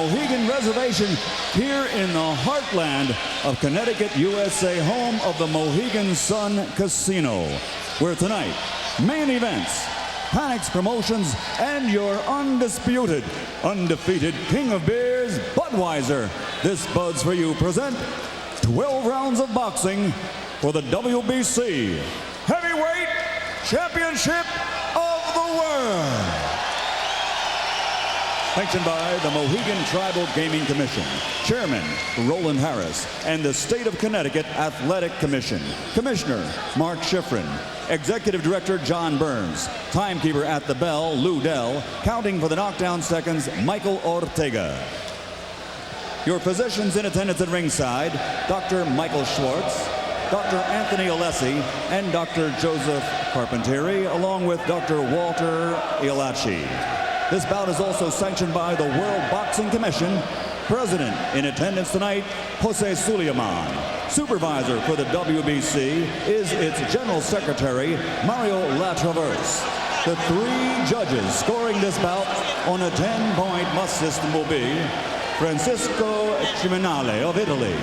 Mohegan Reservation here in the heartland of Connecticut, USA, home of the Mohegan Sun Casino, where tonight, main events, Panics Promotions, and your undisputed, undefeated king of beers, Budweiser. This Buds for You present 12 rounds of boxing for the WBC Heavyweight Championship of the World. Sanctioned by the Mohegan Tribal Gaming Commission, Chairman Roland Harris, and the State of Connecticut Athletic Commission. Commissioner Mark Schifrin, Executive Director John Burns, Timekeeper at the bell Lou Dell, counting for the knockdown seconds Michael Ortega. Your physicians in attendance at ringside, Dr. Michael Schwartz, Dr. Anthony Alessi, and Dr. Joseph Carpentieri, along with Dr. Walter Ilachi. This bout is also sanctioned by the World Boxing Commission. President in attendance tonight, Jose Suleiman. Supervisor for the WBC is its General Secretary, Mario Latraverse. The three judges scoring this bout on a 10-point must system will be Francisco Ciminale of Italy,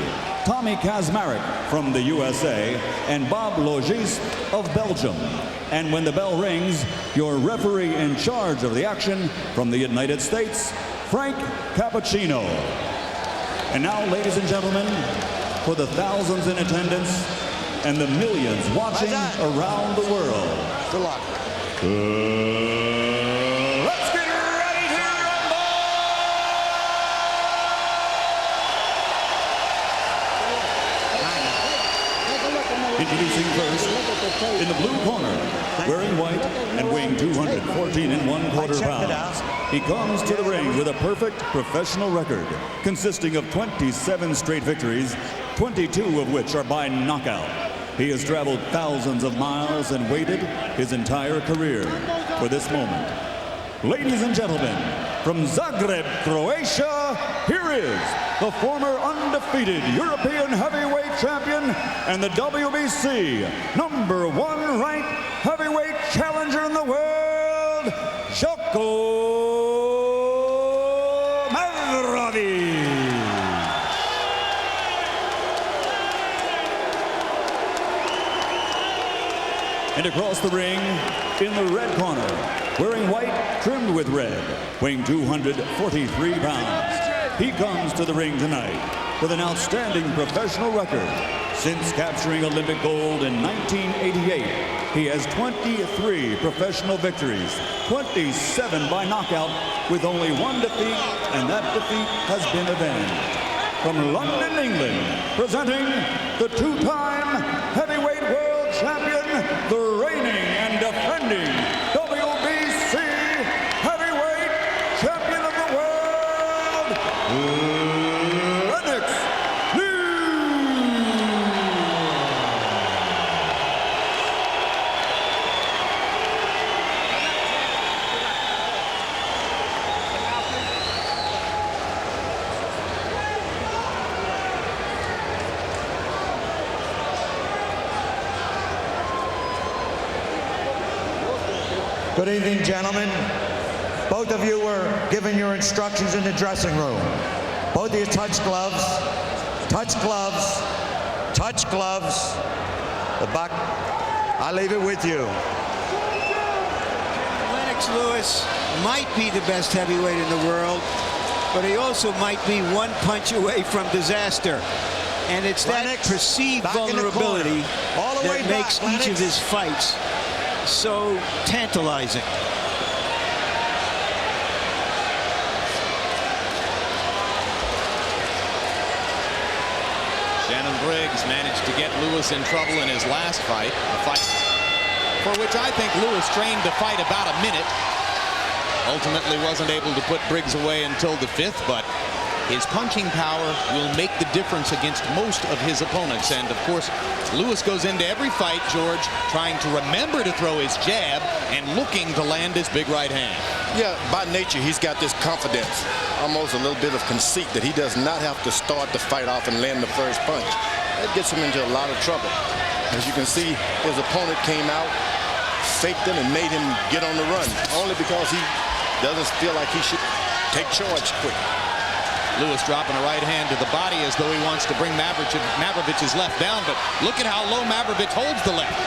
Tommy Kazmarek from the USA, and Bob Logis of Belgium. And when the bell rings, your referee in charge of the action from the United States, Frank Cappuccino. And now, ladies and gentlemen, for the thousands in attendance and the millions watching around the world. Good luck. Let's get ready to rumble! Introducing first, in the blue corner, wearing white and weighing 214 1/4 pounds. He comes to the ring with a perfect professional record, consisting of 27 straight victories, 22 of which are by knockout. He has traveled thousands of miles and waited his entire career for this moment. Ladies and gentlemen, from Zagreb, Croatia, here is the former undefeated European heavyweight champion and the WBC #1 ranked heavyweight challenger in the world, Zeljko Mavrovic. And across the ring, in the red corner, wearing white trimmed with red, weighing 243 pounds. He comes to the ring tonight with an outstanding professional record. Since capturing Olympic gold in 1988, he has 23 professional victories, 27 by knockout, with only one defeat, and that defeat has been avenged. From London, England, presenting the two-time heavyweight world champion, the reigning and defending WBC heavyweight champion of the world, Lennox. Good evening, gentlemen. Both of you were given your instructions in the dressing room. Both of you touch gloves, touch gloves, touch gloves. The buck, I leave it with you. Lennox Lewis might be the best heavyweight in the world, but he also might be one punch away from disaster. And it's Lennox, that perceived vulnerability that makes each of his fights so tantalizing. Shannon Briggs managed to get Lewis in trouble in his last fight, a fight for which I think Lewis trained to fight about a minute. Ultimately wasn't able to put Briggs away until the 5th, but his punching power will make the difference against most of his opponents. And of course, Lewis goes into every fight, George, trying to remember to throw his jab and looking to land his big right hand. Yeah, by nature, he's got this confidence, almost a little bit of conceit that he does not have to start the fight off and land the first punch. That gets him into a lot of trouble. As you can see, his opponent came out, faked him, and made him get on the run, only because he doesn't feel like he should take charge quick. Lewis dropping a right hand to the body as though he wants to bring Mavrovic's left down, but look at how low Mavrovic holds the left.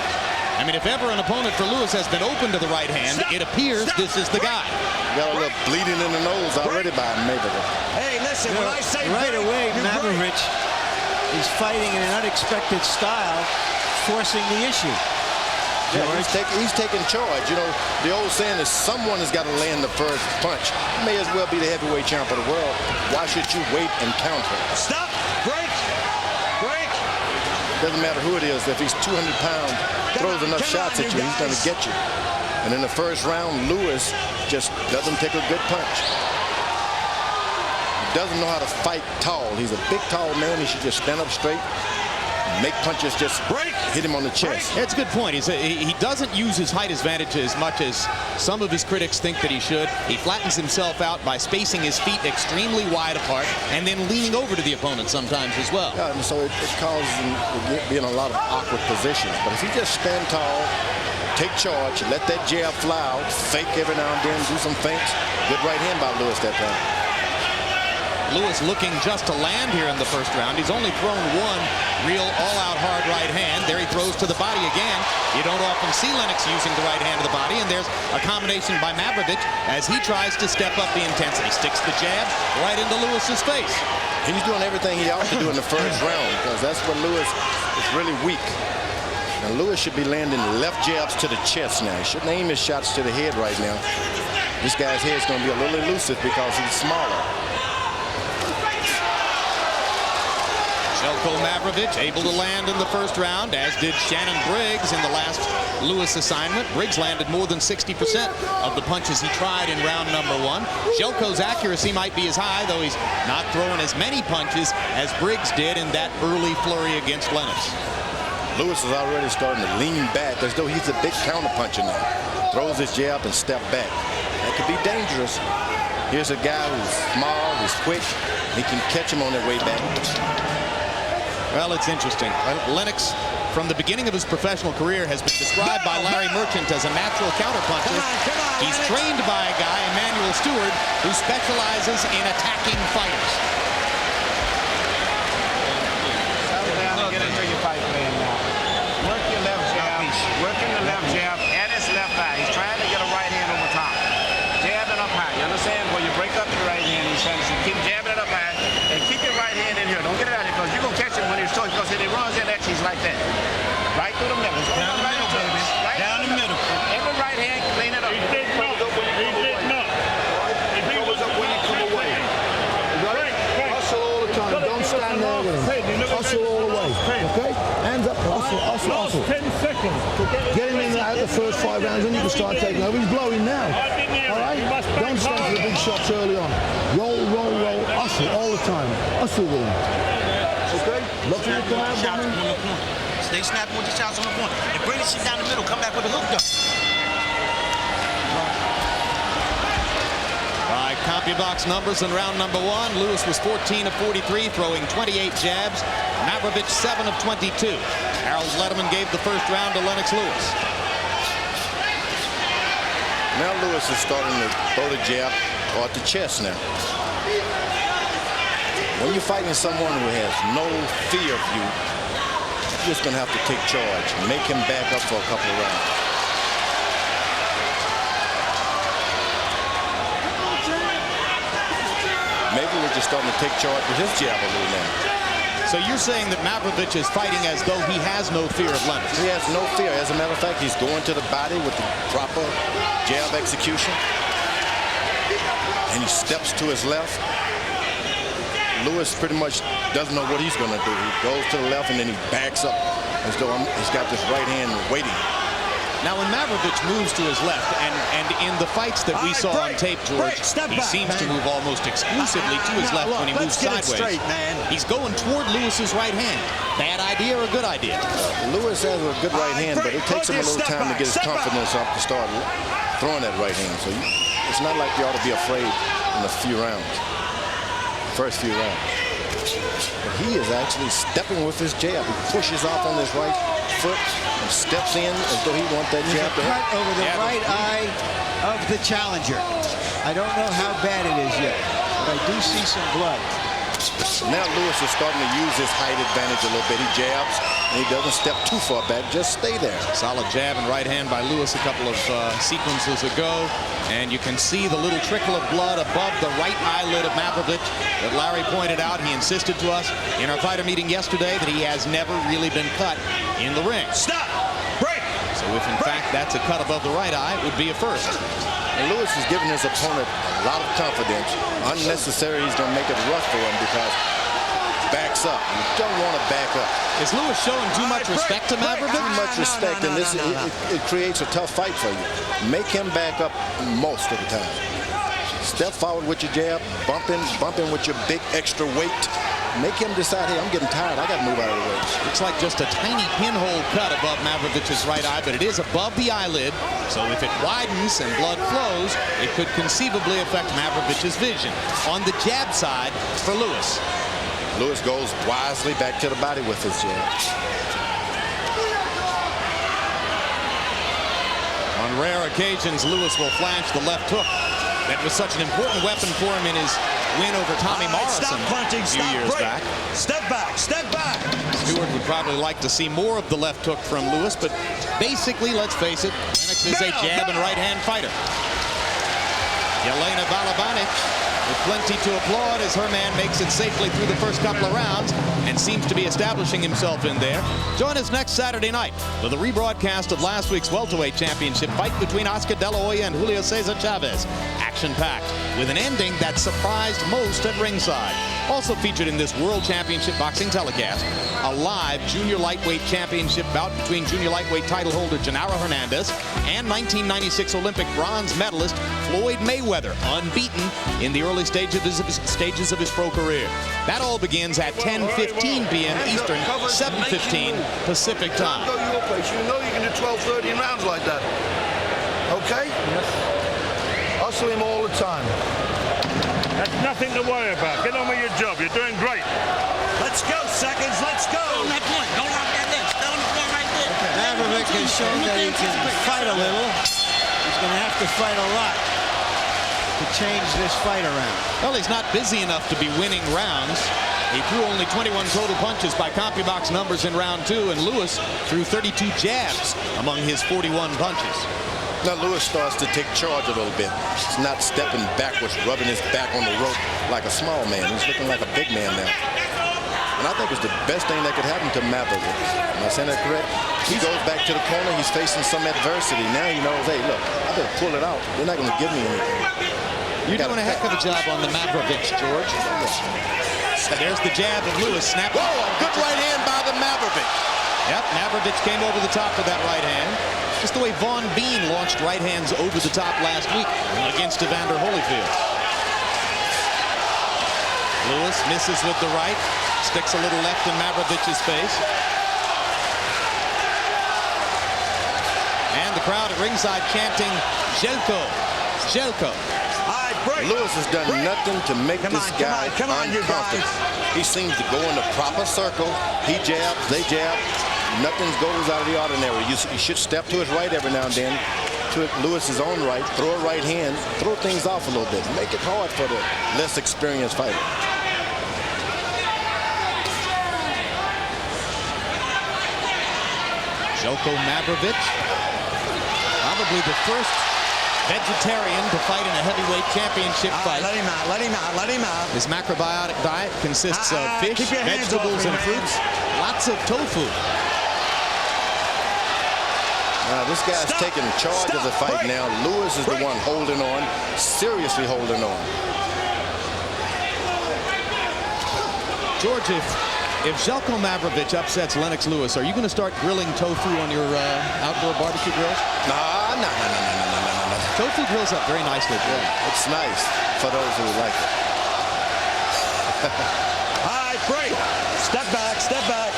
I mean, if ever an opponent for Lewis has been open to the right hand, it appears this is the guy. Got a little bleeding in the nose already by Mavrovic. Hey, listen, when I say right away, Mavrovic is fighting in an unexpected style, forcing the issue. Yeah, he's taking charge. You know, the old saying is someone has got to land the first punch. He may as well be the heavyweight champ of the world. Why should you wait and counter? Stop! Break! Break! Doesn't matter who it is. If he's 200 pounds, throws enough shots at you, he's going to get you. And in the first round, Lewis just doesn't take a good punch. He doesn't know how to fight tall. He's a big, tall man. He should just stand up straight, make punches, just hit him on the chest. It's a good point. He doesn't use his height advantage as much as some of his critics think that he should. He flattens himself out by spacing his feet extremely wide apart and then leaning over to the opponent sometimes as well. Yeah, and so it causes him to be in a lot of awkward positions. But if he just stand tall, take charge, let that jab fly out, fake every now and then, do some feints. Good right hand by Lewis that time. Lewis looking just to land here in the first round. He's only thrown one real all-out hard right hand. There he throws to the body again. You don't often see Lennox using the right hand to the body, and there's a combination by Mavrovic as he tries to step up the intensity. Sticks the jab right into Lewis's face. He's doing everything he ought to do in the first round because that's where Lewis is really weak. And Lewis should be landing left jabs to the chest now. He shouldn't aim his shots to the head right now. This guy's head's going to be a little elusive because he's smaller. Zeljko Mavrovic able to land in the first round, as did Shannon Briggs in the last Lewis assignment. Briggs landed more than 60% of the punches he tried in round number one. Zeljko's accuracy might be as high, though he's not throwing as many punches as Briggs did in that early flurry against Lennox. Lewis is already starting to lean back as though he's a big counterpuncher now. Throws his jab and step back. That could be dangerous. Here's a guy who's small, he's quick. He can catch him on their way back. Well, it's interesting. Lennox, from the beginning of his professional career, has been described by Larry Merchant as a natural counterpuncher. He's trained by a guy, Emmanuel Stewart, who specializes in attacking fighters. Settle down and get into your fight plan now. Work your left jab. Working the left jab at his left eye. He's trying to get a right hand over top. Jabbing up high. You understand? When you break up your right hand, he's trying to keep jabbing it up high and keep your right hand in here. Don't get it out of here because you're going to catch him when he's told, because if he runs in that, he's like that. Right through the middle. Down the middle, baby. Down the middle. Every right hand, clean it up. He did not. If he was up when you come away. Hustle all the time. Don't stand there with him. Hustle all the way. Okay? Hands up. Hustle. 10 seconds. Get him in out the first 5 rounds, then you can start taking over. He's blowing now. All right? Don't stand for the big shots early on. Roll. Hustle all the time. Hustle with him. Okay? Look for the crowd. Stay snapping with the shots on the point. And bring the shit down the middle. Come back with a hook though. By CompuBox numbers in round number one, Lewis was 14 of 43, throwing 28 jabs. Mavrovic 7 of 22. Harold Letterman gave the first round to Lennox Lewis. Now Lewis is starting to throw the jab at the chest now. When you're fighting someone who has no fear of you, you're just going to have to take charge. Make him back up for a couple of rounds. Maybe we're just starting to take charge with his jab a little now. So you're saying that Mavrovic is fighting as though he has no fear of Lennox? He has no fear. As a matter of fact, he's going to the body with the proper jab execution. And he steps to his left. Lewis pretty much doesn't know what he's going to do. He goes to the left and then he backs up as though he's got this right hand waiting. Now, when Mavrovic moves to his left, and in the fights that we saw on tape, George, he seems to move almost exclusively to his left when he moves sideways. He's going toward Lewis's right hand. Bad idea or a good idea? Lewis has a good right hand, but it takes him a little time to get his confidence up to start throwing that right hand. So it's not like you ought to be afraid in the first few rounds. But he is actually stepping with his jab. He pushes off on his right foot and steps in as though he wants that jab to cut over the right eye of the challenger. I don't know how bad it is yet. I do see some blood. Now Lewis is starting to use his height advantage a little bit. He jabs, and he doesn't step too far back. Just stay there. Solid jab and right hand by Lewis a couple of sequences ago. And you can see the little trickle of blood above the right eyelid of Mavrovic that Larry pointed out. He insisted to us in our fighter meeting yesterday that he has never really been cut in the ring. Stop! Break! So if in fact that's a cut above the right eye, it would be a first. And Lewis is giving his opponent a lot of confidence. Unnecessary, he's going to make it rough for him because backs up. You don't want to back up. Is Lewis showing too much respect to Mavrovic? Too much respect, and this it creates a tough fight for you. Make him back up most of the time. Step forward with your jab, bumping with your big extra weight. Make him decide, hey, I'm getting tired. I got to move out of the way. Looks like just a tiny pinhole cut above Mavrovic's right eye, but it is above the eyelid. So if it widens and blood flows, it could conceivably affect Mavrovic's vision. On the jab side for Lewis. Lewis goes wisely back to the body with his jab. On rare occasions, Lewis will flash the left hook. That was such an important weapon for him in his win over Tommy Morrison Stop punching, a few stop, years break. back. Step back, step back. Stewart would probably like to see more of the left hook from Lewis, but basically, let's face it, Lennox is a jab and right-hand fighter. Jelena Balabanic with plenty to applaud as her man makes it safely through the first couple of rounds and seems to be establishing himself in there. Join us next Saturday night for the rebroadcast of last week's welterweight championship fight between Oscar De La Hoya and Julio Cesar Chavez. Action-packed with an ending that surprised most at ringside. Also featured in this World Championship boxing telecast, a live junior lightweight championship bout between junior lightweight title holder Genaro Hernandez and 1996 Olympic bronze medalist Floyd Mayweather, unbeaten in the early stages of his pro career. That all begins at 10:15 p.m. Eastern, 7:15 Pacific time. Go your place. You know you can do 12, 13 rounds like that. Okay? Yes. Hustle him all the time. That's nothing to worry about. Get on with your job. You're doing great. Let's go, seconds. Let's go. Stay on that point. Don't lock that leg. Stay on the point right there. Mavrovic has shown that he can fight a little. He's going to have to fight a lot to change this fight around. Well, he's not busy enough to be winning rounds. He threw only 21 total punches by CompuBox numbers in round 2, and Lewis threw 32 jabs among his 41 punches. Now Lewis starts to take charge a little bit. He's not stepping backwards, rubbing his back on the rope like a small man. He's looking like a big man now. And I think it's the best thing that could happen to Mavrovic. Am I saying that correct? He goes back to the corner. He's facing some adversity. Now he knows, hey, look, I better pull it out. They're not going to give me anything. You're doing a heck of a job on the Mavrovic, George. There's the jab of Lewis. Snap. Whoa, a good right hand by the Mavrovic. Yep, Mavrovic came over the top of that right hand. Just the way Vaughn Bean launched right hands over the top last week against Evander Holyfield. Lewis misses with the right, sticks a little left in Mavrovic's face. And the crowd at ringside chanting, Zeljko, Zeljko. Lewis has done nothing to make this guy uncomfortable. He seems to go in the proper circle. He jabs, they jab. Nothing goes out of the ordinary. You should step to his right every now and then, to Lewis's own right, throw a right hand, throw things off a little bit, make it hard for the less experienced fighter. Zeljko Mavrovic, probably the first vegetarian to fight in a heavyweight championship fight. Let him out, let him out, let him out. His macrobiotic diet consists of fish, vegetables, and fruits. Lots of tofu. Now this guy's taking charge of the fight now. Lewis is the one holding on, seriously holding on. George, if Zeljko Mavrovic upsets Lennox Lewis, are you going to start grilling tofu on your outdoor barbecue grills? No. Tofu grills up very nicely. Yeah, it's nice for those who like it. All right, break. Step back, step back.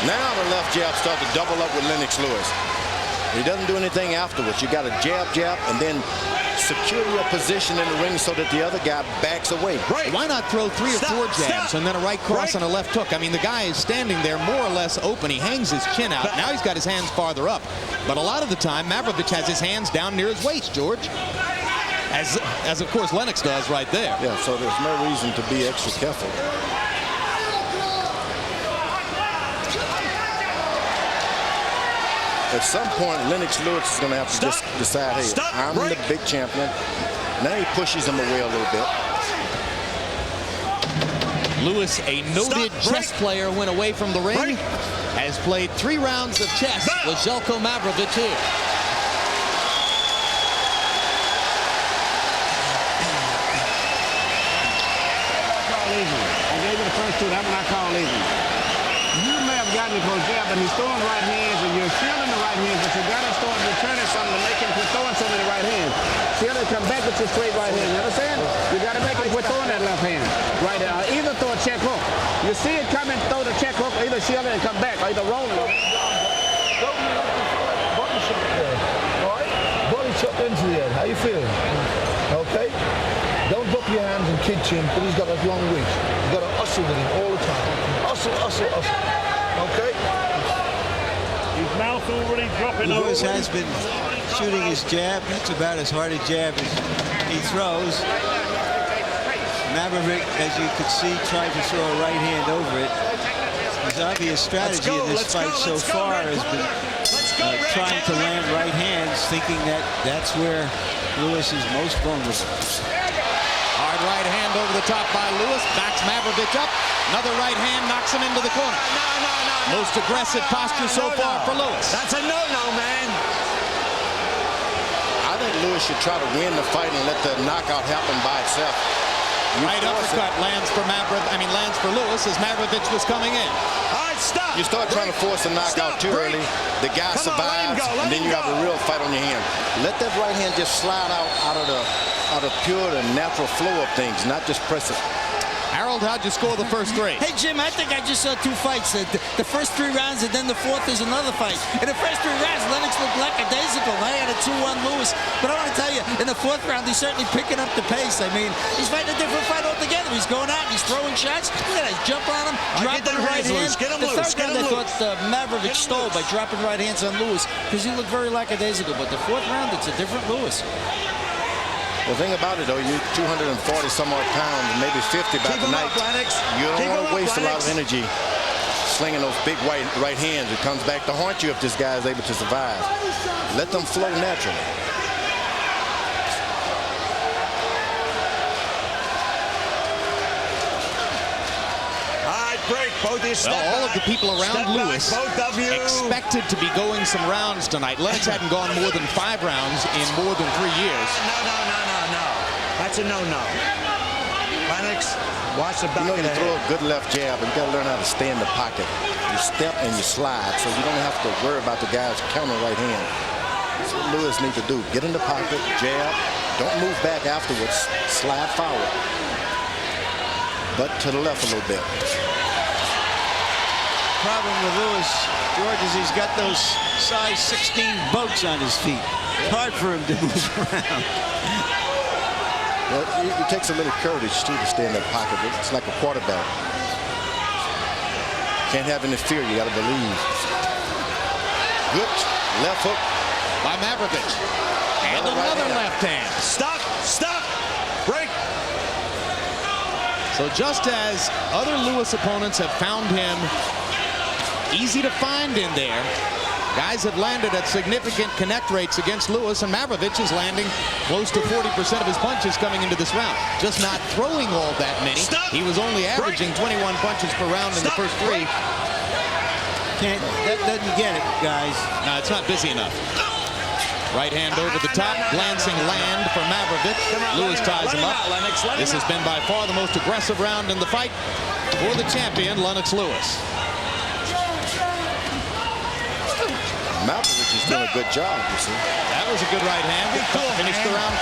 Now the left jab starts to double up with Lennox Lewis. He doesn't do anything afterwards. You got a jab, jab, and then secure your position in the ring so that the other guy backs away. Why not throw 3 or 4 jabs and then a right cross and a left hook? I mean, the guy is standing there more or less open. He hangs his chin out. Now he's got his hands farther up. But a lot of the time, Mavrovic has his hands down near his waist, George. As of course, Lennox does right there. Yeah, so there's no reason to be extra careful. At some point, Lennox Lewis is going to have to just decide, hey, I'm the big champion. Now he pushes him away a little bit. Lewis, a noted chess player, went away from the ring. Has played 3 rounds of chess with Zeljko Mavrovic here. I gave you the first 2. That one I call easy. You may have gotten it for a jab, but he's throwing right hands, and you're shielding the right hands, but you got to start returning something to make him quit throwing so many right hands. Shield it, come back with your straight right hand. You understand? You got to make him quit throwing that left hand. Right there. Either throw a check hook. You see it coming, throw the check hook, or either shield it and come back, or either roll it. Body shot there. All right? Body shot into the head. How you feeling? Okay? Don't drop your hands and kick him, but he's got that long reach. You've got to hustle with him all the time. Hustle, hustle, hustle. Okay? His mouth already dropping over. Lewis has been shooting his jab. That's about as hard a jab as he throws. Mavrovic, as you could see, tried to throw a right hand over it. His obvious strategy in this fight so far has been trying to land right hands, thinking that that's where Lewis is most vulnerable. Hard right hand over the top by Lewis. Backs Mavrovic up. Another right hand knocks him into the corner. No. Most aggressive posture so far for Lewis. That's a no-no, man. I think Lewis should try to win the fight and let the knockout happen by itself. Right uppercut lands for Lewis as Mavrovic was coming in. All right, stop. You start trying to force a knockout too early, the guy survives, and then you have a real fight on your hand. Let that right hand just slide out of the pure and natural flow of things, not just press it. Harold, how'd you score the first 3? Hey, Jim, I think I just saw 2 fights. The first 3 rounds, and then the 4th is another fight. In the first 3 rounds, Lennox looked lackadaisical. I had a 2-1 Lewis. But I want to tell you, in the 4th round, he's certainly picking up the pace. I mean, he's fighting a different fight altogether. He's going out, he's throwing shots. Look at that, jump on him, dropping right hands. The 3rd round, I thought Mavrovic stole by dropping right hands on Lewis because he looked very lackadaisical. But the 4th round, it's a different Lewis. The thing about it, though, you're 240 some odd pounds, maybe 50 by tonight. You don't want to waste a lot of energy slinging those big right hands. It comes back to haunt you if this guy is able to survive. Let them flow naturally. Break. Both of you step Well, all of the people around Lewis both of you expected to be going some rounds tonight. Lennox hadn't gone more than 5 rounds in more than 3 years. No. That's a no-no. Lennox, watch the back of the head. You throw a good left jab, and you got to learn how to stay in the pocket. You step and you slide, so you don't have to worry about the guy's counter right hand. That's what Lewis needs to do. Get in the pocket, jab. Don't move back afterwards. Slide forward. But to the left a little bit. Problem with Lewis, George, is he's got those size 16 boats on his feet. It's hard for him to move around. Well, it takes a little courage, too, to stay in that pocket. It's like a quarterback. Can't have any fear. You got to believe. Good left hook by Mavrovic. And another left hand. Stop. Break. So just as other Lewis opponents have found him easy to find in there, guys have landed at significant connect rates against Lewis, and Mavrovic is landing close to 40% of his punches coming into this round. Just not throwing all that many. He was only averaging 21 punches per round in the first 3. That doesn't get it, guys. No, it's not busy enough. Right hand over the top, glancing land for Mavrovic. Lewis ties him up. This has been by far the most aggressive round in the fight for the champion, Lennox Lewis. Mavrovic is doing a good job, you see. That was a good right hand. Finished the round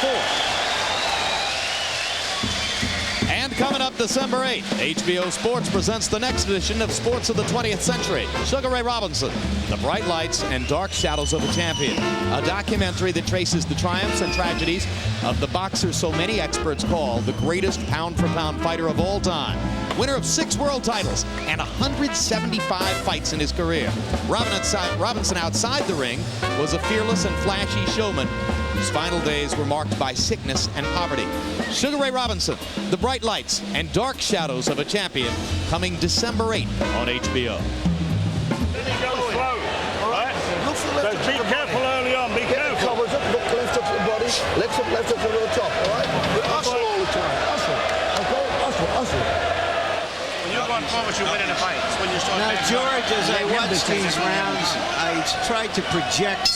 4. And coming up December 8th. HBO Sports presents the next edition of Sports of the 20th Century. Sugar Ray Robinson, The Bright Lights and Dark Shadows of a Champion. A documentary that traces the triumphs and tragedies of the boxer so many experts call the greatest pound-for-pound fighter of all time. Winner of 6 world titles and 175 fights in his career. Robinson outside the ring was a fearless and flashy showman whose final days were marked by sickness and poverty. Sugar Ray Robinson, The Bright Lights and Dark Shadows of a Champion, coming December 8th on HBO. So be careful early on, be careful. Covers up, look left up to the body, left up to the top, all right? Hustle all the time, hustle. Okay, hustle. When you're going forward, you win in the fight. It's when you start. Now, George, as I watched these rounds, I tried to project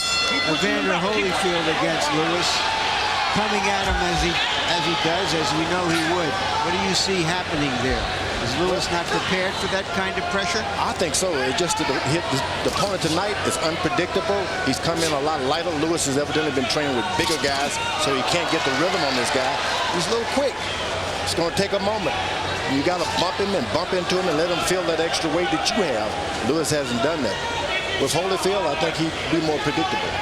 Evander Holyfield against Lewis, coming at him as he does, as we know he would. What do you see happening there? Is Lewis not prepared for that kind of pressure? I think so. It just the opponent tonight is unpredictable. He's come in a lot lighter. Lewis has evidently been training with bigger guys, so he can't get the rhythm on this guy. He's a little quick. It's going to take a moment. You got to bump him and bump into him and let him feel that extra weight that you have. Lewis hasn't done that. With Holyfield, I think he'd be more predictable.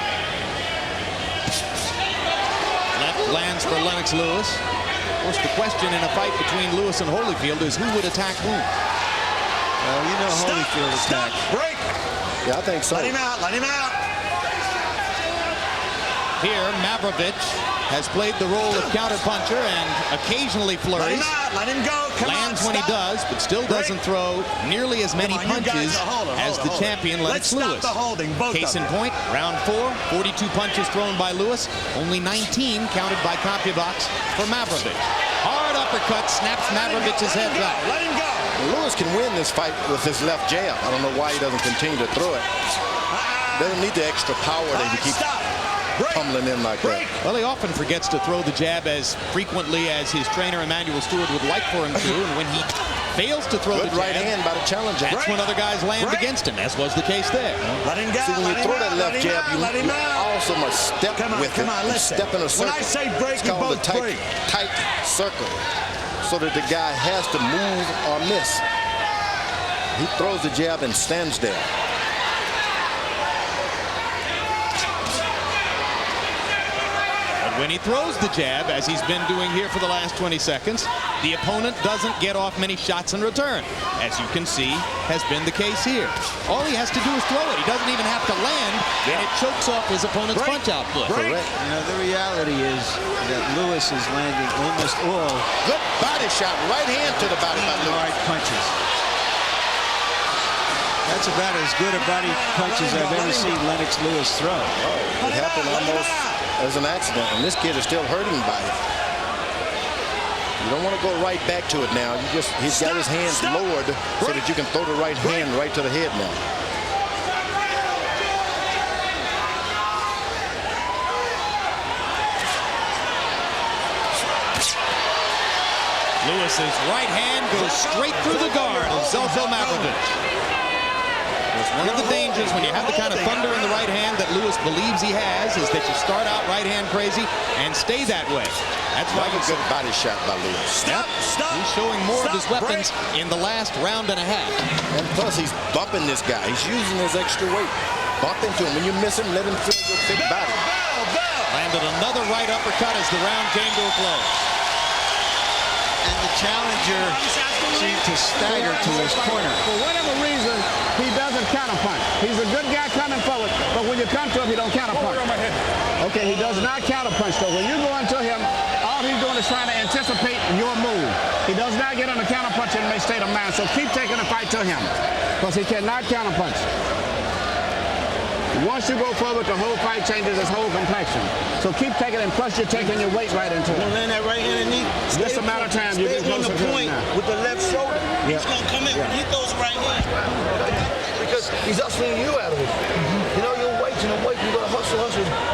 Left lands for Lennox Lewis. Of course, the question in a fight between Lewis and Holyfield is who would attack whom? Well, you know Holyfield attack. Break. Yeah, I think so. Let him out. Let him out. Here, Mavrovic has played the role of counterpuncher and occasionally Let him flurries. out. Let him go. Come Lands on, when he stop. does, but still doesn't throw nearly as many Come on, you punches guys, hold on, as the hold on. champion Lennox Let's stop Lewis. the holding, both Case of in them. point, round 4, 42 punches thrown by Lewis, only 19 counted by Kopybox for Mavrovic. Hard uppercut snaps Mavrovic's head back. Let him go. Lewis can win this fight with his left jab. I don't know why he doesn't continue to throw it. Doesn't need the extra power that he keeps pummeling in like that. Well, he often forgets to throw the jab as frequently as his trainer Emmanuel Stewart would like for him to, and when he fails to throw Good the right jab, hand by the challenger. that's when other guys land against him, as was the case there. Let him go. See, when you throw that left jab, you also must step with it. You step in a circle. When I say break, it's you called both a break. tight circle, so that the guy has to move or miss. He throws the jab and stands there. When he throws the jab, as he's been doing here for the last 20 seconds, the opponent doesn't get off many shots in return. As you can see, has been the case here. All he has to do is throw it. He doesn't even have to land, and it chokes off his opponent's punch output. Correct. You know, the reality is that Lewis is landing almost all Good body shot, right hand to the body by Lewis. hard punches. That's about as good a body punches I've ever seen Lennox Lewis throw. Oh, it happened almost as an accident, and this kid is still hurting by it. You don't want to go right back to it now. He's got his hands lowered so that you can throw the right hand right to the head now. Lewis's right hand goes straight through the guard of Zeljko Mavrovic. One of the dangers when you have the kind of thunder in the right hand that Lewis believes he has is that you start out right hand crazy and stay that way. That's why a good body shot by Lewis. He's showing more of his weapons in the last round and a half. And plus, he's bumping this guy. He's using his extra weight. Bump into him. When you miss him, let him feel your big body. Landed another right uppercut as the round came to a close. And the challenger seemed to stagger to his corner. For whatever reason, he doesn't counterpunch. He's a good guy coming forward, but when you come to him, he don't counterpunch. Okay, he does not counterpunch, though. When you go into him, all he's doing is trying to anticipate your move. He does not get on the counterpunch in a state of mind, so keep taking the fight to him, because he cannot counterpunch. Once you go forward, the whole fight changes its whole complexion. So keep taking it, and plus you're taking your weight right into it. Land that right hand and knee. Just a matter of time. You get closer to it point now. with the left shoulder. He's going to come in when he throws the right hand. Because he's hustling you out of it. You know, you're waiting and waiting. You've got to hustle.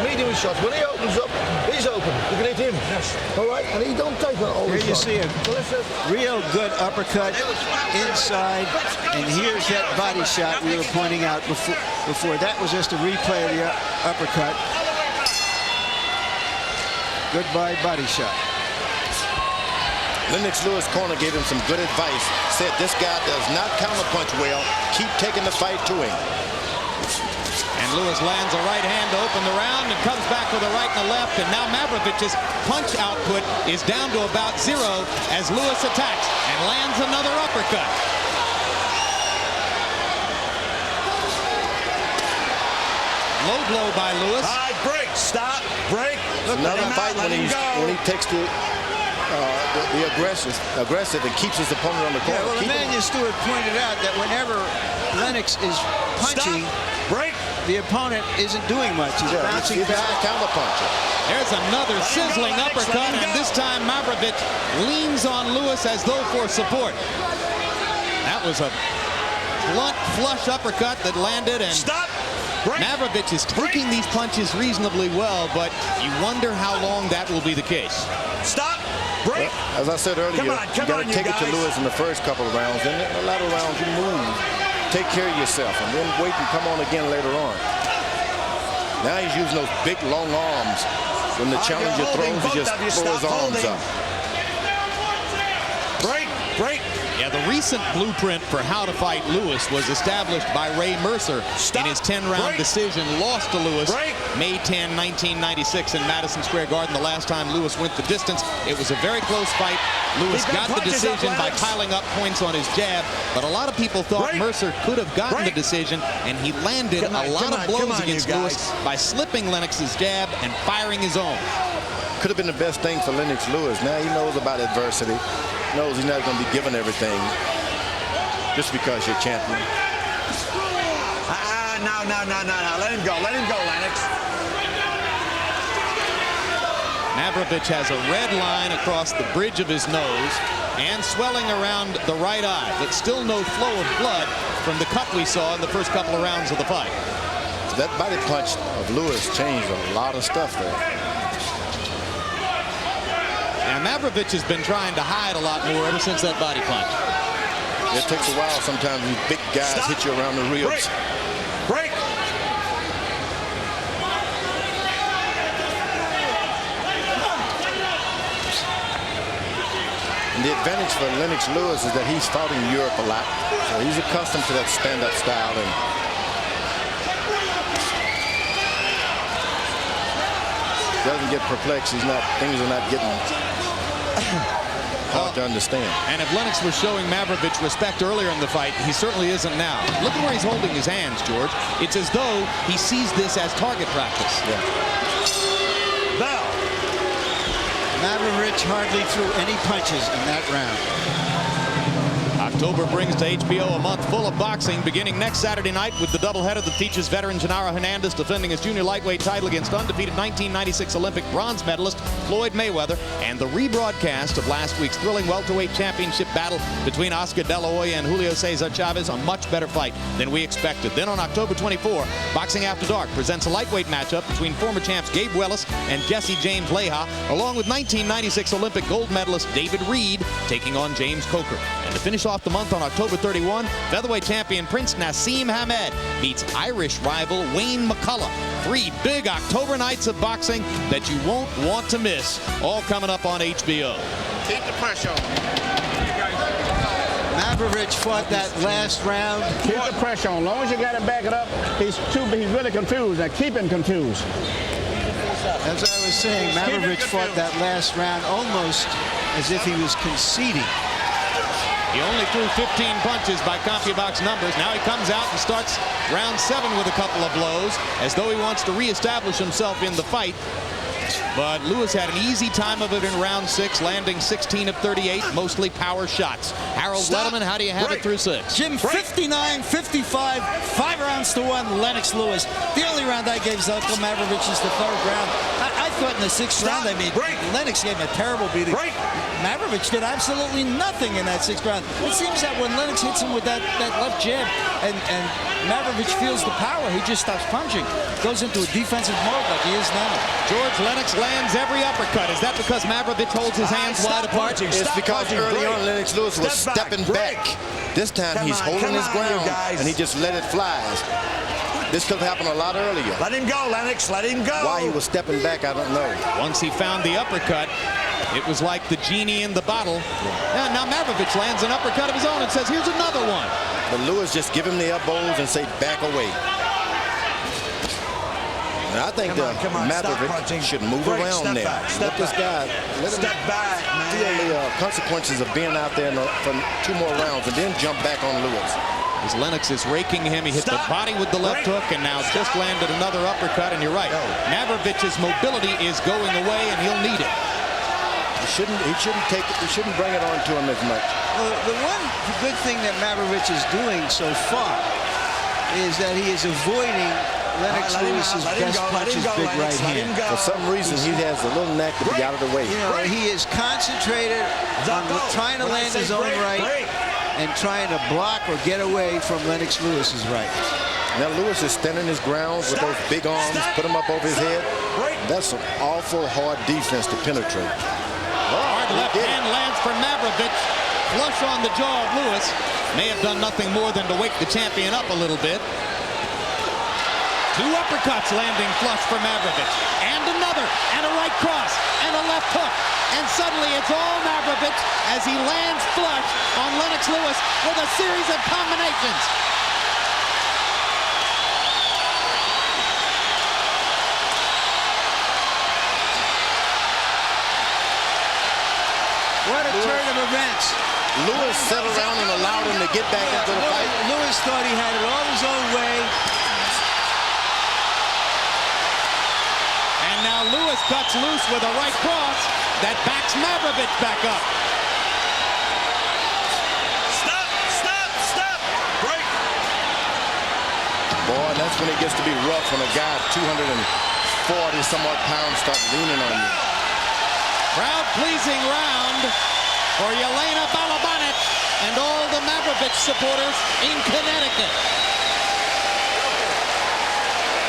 Medium shots. When he opens up, he's open. You can hit him. Yes. All right? And he don't take an old Here you shot. see a real good uppercut inside, and here's that body shot we were pointing out before. That was just a replay of the uppercut. Goodbye body shot. Lennox Lewis' corner gave him some good advice. Said this guy does not counterpunch well. Keep taking the fight to him. And Lewis lands a right hand to open the round and comes back with a right and a left. And now Mavrovic's punch output is down to about 0 as Lewis attacks and lands another uppercut. Low blow by Lewis. All right, break, stop, break. Look, another fight when he takes the aggressive and keeps his opponent on the corner. Yeah, well, Emmanuel Stewart pointed out that whenever Lennox is punching, break, the opponent isn't doing much. He's bouncing back. Counterpuncher. There's another sizzling uppercut, and this time Mavrovic leans on Lewis as though for support. That was a blunt flush uppercut that landed, and Mavrovic is taking these punches reasonably well, but you wonder how long that will be the case. Stop. Break. Well, as I said earlier, you got to take it to Lewis in the first couple of rounds. Then in the latter rounds, you move, take care of yourself, and then wait and come on again later on. Now he's using those big, long arms. When the challenger throws, he just throws his arms up. Break, break. Yeah, the recent blueprint for how to fight Lewis was established by Ray Mercer in his 10-round decision. Lost to Lewis May 10, 1996 in Madison Square Garden. The last time Lewis went the distance, it was a very close fight. Lewis got the decision by piling up points on his jab, but a lot of people thought Mercer could have gotten the decision, and he landed a lot of blows against Lewis by slipping Lennox's jab and firing his own. Could have been the best thing for Lennox Lewis. Now he knows about adversity. Knows he's not going to be given everything just because you're champion. No. Let him go, Lennox. Mavrovic has a red line across the bridge of his nose and swelling around the right eye, but still no flow of blood from the cut we saw in the first couple of rounds of the fight. That body punch of Lewis changed a lot of stuff there. And Mavrovic has been trying to hide a lot more ever since that body punch. It takes a while sometimes. These big guys hit you around the ribs. Break. And the advantage for Lennox Lewis is that he's fought in Europe a lot. So he's accustomed to that stand-up style. And doesn't get perplexed. Things are not getting hard to understand. And if Lennox was showing Mavrovic respect earlier in the fight, he certainly isn't now. Look at where he's holding his hands, George. It's as though he sees this as target practice. Yeah. Bell. Mavrovic hardly threw any punches in that round. October brings to HBO a month full of boxing, beginning next Saturday night with the doubleheader that features veteran Genaro Hernandez defending his junior lightweight title against undefeated 1996 Olympic bronze medalist Floyd Mayweather, and the rebroadcast of last week's thrilling welterweight championship battle between Oscar De La Hoya and Julio Cesar Chavez, a much better fight than we expected. Then on October 24, Boxing After Dark presents a lightweight matchup between former champs Gabe Wellis and Jesse James Leija, along with 1996 Olympic gold medalist David Reed taking on James Coker. And to finish off the month on October 31, featherweight champion Prince Nassim Hamed meets Irish rival Wayne McCullough. 3 big October nights of boxing that you won't want to miss, all coming up on HBO. Keep the pressure on. Mavrovic fought that last round. Keep the pressure on. As long as you got to back it up, he's really confused. Now keep him confused. As I was saying, Mavrovic fought that last round almost as if he was conceding. He only threw 15 punches by CompuBox numbers. Now he comes out and starts round 7 with a couple of blows, as though he wants to reestablish himself in the fight. But Lewis had an easy time of it in round 6, landing 16 of 38, mostly power shots. Harold Letterman, how do you have it through 6? Jim, 59-55, 5 rounds to 1, Lennox Lewis. The only round I gave Zeljko Mavrovic is the 3rd round. I thought in the 6th round, Lennox gave him a terrible beating. Mavrovic did absolutely nothing in that 6th round. It seems that when Lennox hits him with that left jab and Mavrovic feels the power, he just stops punching. Goes into a defensive mode like he is now. George, Lennox lands every uppercut. Is that because Mavrovic holds his hands wide apart? It's because early on Lennox Lewis was stepping back. This time he's holding his ground and he just let it fly. This could have happened a lot earlier. Let him go, Lennox. Let him go. Why he was stepping back, I don't know. Once he found the uppercut, It was like the genie in the bottle. Yeah, now Mavrovic lands an uppercut of his own and says, here's another one. But Lewis just give him the elbows and say, back away. Now, I think Mavrovic should move around there. Let this guy feel the consequences of being out there for 2 more rounds and then jump back on Lewis. As Lennox is raking him, he hit the body with the left hook and now just landed another uppercut. And you're right, Mavrovic's mobility is going away and he'll need it. He shouldn't bring it on to him as much. Well, the one good thing that Mavrovic is doing so far is that he is avoiding Lennox Lewis's best punches, big right hand. For some reason, he has a little knack to be out of the way. You know, he is concentrated on trying to land his own right and trying to block or get away from Lennox Lewis's right. Now Lewis is standing his ground with those big arms, put him up over his head. That's an awful hard defense to penetrate. Hard left hand lands for Mavrovic. Flush on the jaw of Lewis. May have done nothing more than to wake the champion up a little bit. 2 uppercuts landing flush for Mavrovic. And another, and a right cross, and a left hook. And suddenly it's all Mavrovic as he lands flush on Lennox Lewis with a series of combinations. What a turn of events. Lewis sat around and allowed him to get back into the fight. Lewis thought he had it all his own way. And now Lewis cuts loose with a right cross that backs Mavrovic back up. Stop. Break. Boy, that's when it gets to be rough when a guy 240-somewhat pounds starts leaning on you. Crowd-pleasing round for Yelena Balabanec and all the Mavrovic supporters in Connecticut.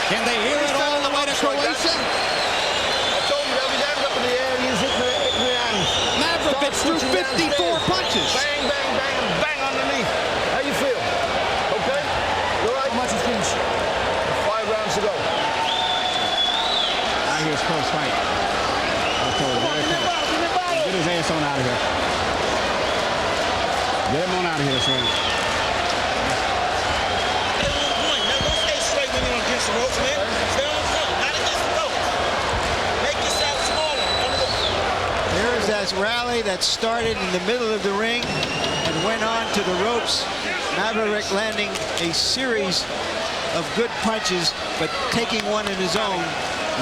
Can they hear it all the way to Croatia? I told you every time up in the air, he's hitting the hands. Mavrovic threw 54 punches. Bang, bang, bang, and bang underneath. How you feel? Okay? You all right? How much is finished? 5 rounds to go. I hear it's close fight. Get his ass on out of here. Get him on out of here, son. Don't stay straight when you're against the ropes, man. Stay on the floor, not against the ropes. Make yourself smaller. Here's that rally that started in the middle of the ring and went on to the ropes. Mavrovic landing a series of good punches, but taking one in his own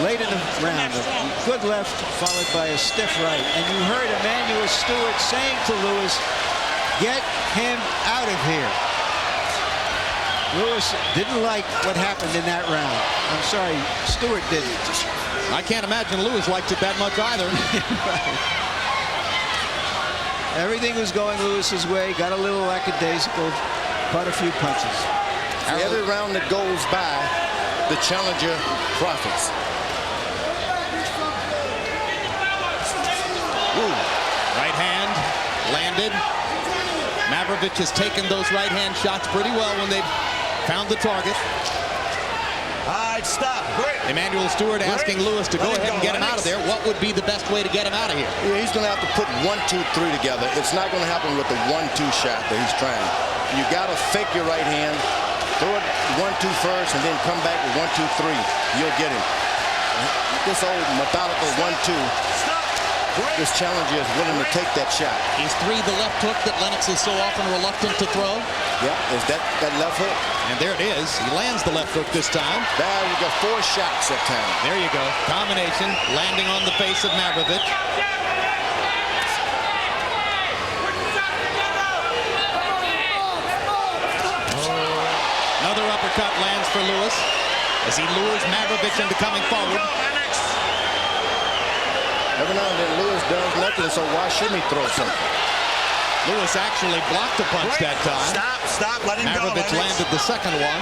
late in the round. A good left followed by a stiff right. And you heard Emanuel Stewart saying to Lewis, get him out of here. Lewis didn't like what happened in that round. I'm sorry, Stewart didn't. I can't imagine Lewis liked it that much either. Everything was going Lewis's way, got a little lackadaisical, caught a few punches. Every round that goes by, the challenger profits. Ooh. Right hand landed. Mavrovic has taken those right hand shots pretty well when they've found the target. All right, stop. Break. Emanuel Stewart asking Lewis to go ahead and get him out of there. What would be the best way to get him out of here? Yeah, he's going to have to put 1, 2, 3 together. It's not going to happen with the 1-2 shot that he's trying. You got to fake your right hand, throw it 1-2 first, and then come back with 1, 2, 3. You'll get him. This old methodical 1-2. This challenger is willing to take that shot. He's 3 the left hook that Lennox is so often reluctant to throw. Yeah, is that left hook? And there it is. He lands the left hook this time. There you go, 4 shots that time. There you go. Combination landing on the face of Mavrovic. Another uppercut lands for Lewis as he lures Mavrovic into coming forward. Every now and then Lewis does nothing, so why shouldn't he throw something? Lewis actually blocked a punch that time. Stop, let him go. Mavrovic landed the second one.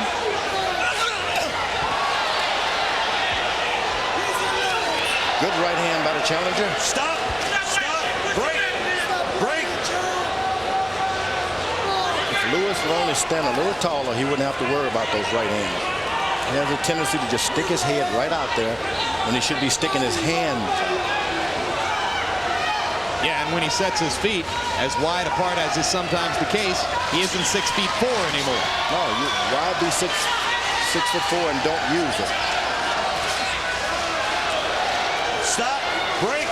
Good right hand by the challenger. Stop, break. If Lewis would only stand a little taller, he wouldn't have to worry about those right hands. He has a tendency to just stick his head right out there when he should be sticking his hand. Yeah, and when he sets his feet as wide apart as is sometimes the case, he isn't 6'4" anymore. No, why be 6'4" and don't use it? Stop. Break.